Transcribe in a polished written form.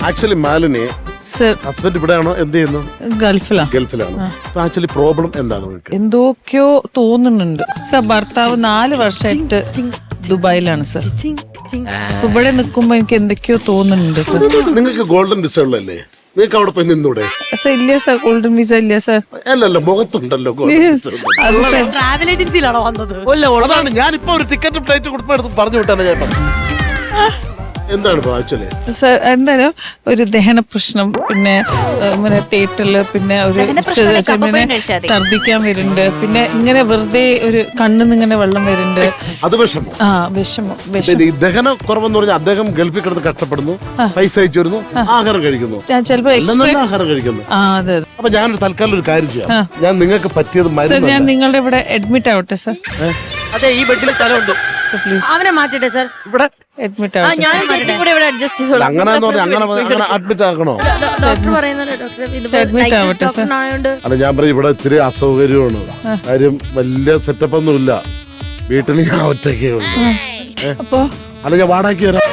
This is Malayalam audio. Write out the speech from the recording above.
ആക്ച്വലി മാലിനി സർ ഹസ്ബൻഡ് ഇവിടെയാണോ എന്ത് ചെയ്യുന്നു? ഗൾഫിലാണ്. ആക്ച്വലി പ്രോബ്ലം എന്താണ് നിങ്ങൾക്ക്? എന്തൊക്കെയോ തോന്നുന്നുണ്ട് സർ. ഭർത്താവ് 4 വർഷമായിട്ട് ദുബായിലാണ് സർ. ഇവിടെ നിൽക്കുമ്പോ എനിക്ക് എന്തൊക്കെയോ തോന്നുന്നുണ്ട് സർ. നിങ്ങൾക്ക് ഗോൾഡൻ വിസ ഉള്ളല്ലേ? നിങ്ങൾക്ക് അവിടെ പോയി നിന്നൂടെ? സർ ഇല്ല സർ, ഗോൾഡൻ വിസ ഇല്ല സർ. അല്ലല്ലോ, മുഖത്തുണ്ടല്ലോ അത് സർ ട്രാവൽ ഏജൻസിയിലാണോ വന്നത്? അതാണ് ഞാനിപ്പോ ഒരു ടിക്കറ്റ് ഫ്ലൈറ്റ് കൊടുത്ത് പറഞ്ഞു വിട്ടാണ് ചേട്ടൻ. എന്താണ് ആക്ച്വലി സർ? എന്തായാലും ഒരു ദഹന പ്രശ്നം, പിന്നെ തേറ്റല്, പിന്നെ ഒരു ഛർദിക്കാൻ വരുന്നുണ്ട്, പിന്നെ ഇങ്ങനെ വെറുതെ ഒരു കണ്ണിന്ന് ഇങ്ങനെ വെള്ളം വരുന്നുണ്ട്. അത് വിഷമം. വിഷമം. ദഹന കുറവെന്ന് പറഞ്ഞാൽ അദ്ദേഹം ഗൾഫിൽ കിടന്ന് കഷ്ടപ്പെടുന്നു, പൈസ അയച്ചു വരുന്നു, ആഹാരം കഴിക്കുന്നു, ചിലപ്പോ ആഹാരം കഴിക്കുന്നു. അതെ. അപ്പൊ ഞാനൊരു തൽക്കാലം ഒരു കാര്യം ചെയ്യാം. ഞാൻ നിങ്ങൾക്ക് പറ്റിയത് സർ, ഞാൻ നിങ്ങളുടെ ഇവിടെ അഡ്മിറ്റ് ആവട്ടെ സർ? അതെ, ഈ ബെഡിൽ സ്ഥലമുണ്ട്. പ്ലീസ് അവനെ മാറ്റട്ടെ സർ. ഇവിടെ അഡ്മിറ്റ് ആവട്ടെ. ഞാൻ ചേച്ചി കൂടെ ഇവിടെ അഡ്ജസ്റ്റ് ചെയ്തോളാം. അങ്ങനെ അഡ്മിറ്റ് ആക്കണോ? ഡോക്ടർ പറയുന്നത് അഡ്മിറ്റ് ആവട്ടെ സർ. അല്ല, ഞാൻ പറയും ഇവിടെ ഇത്തിരി അസൗകര്യമാണ്. കാര്യം വലിയ സെറ്റപ്പ് ഒന്നും ഇല്ല. വീട്ടിൽ ഞാൻ ഒറ്റയ്ക്കേ ഉള്ളൂ. അപ്പൊ അല്ല, ഞാൻ വാടകയ്ക്ക് തരാം.